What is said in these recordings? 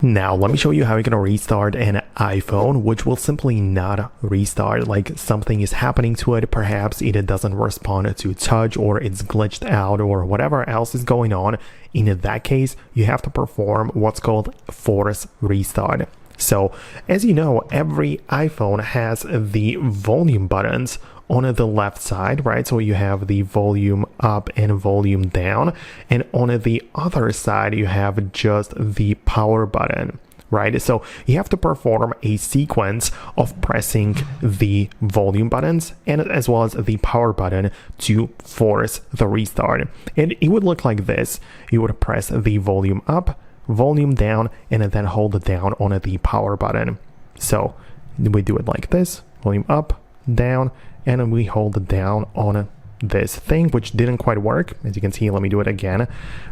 Now, let me show you how you can restart an iPhone, which will simply not restart. Like something is happening to it, perhaps it doesn't respond to touch or it's glitched out or whatever else is going on. In that case, you have to perform what's called force restart. So, as you know, every iPhone has the volume buttons on the left side, right? So you have the volume up and volume down, and on the other side you have just the power button, right? So you have to perform a sequence of pressing the volume buttons and as well as the power button to force the restart. And it would look like this. You would press the volume up, volume down, and then hold it down on the power button. So we do it like this: volume up, down, and we hold it down on this thing, which didn't quite work. As you can see, let me do it again,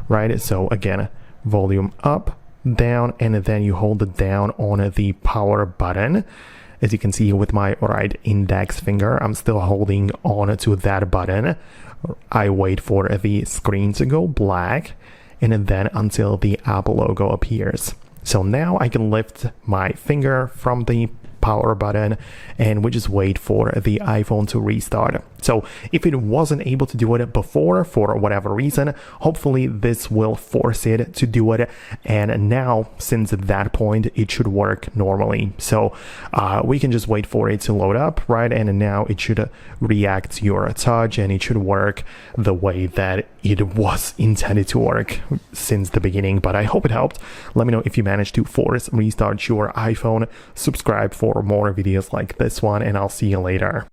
right? So again, volume up, down, and then you hold it down on the power button. As you can see with my right index finger, I'm still holding on to that button. I wait for the screen to go black, and then until the Apple logo appears. So now I can lift my finger from the power button and we just wait for the iPhone to restart. So if it wasn't able to do it before for whatever reason, hopefully this will force it to do it, and now since at that point it should work normally. So we can just wait for it to load up, right? And now it should react to your touch and it should work the way that it was intended to work since the beginning. But I hope it helped. Let me know if you managed to force restart your iPhone. Subscribe for more videos like this one, and I'll see you later.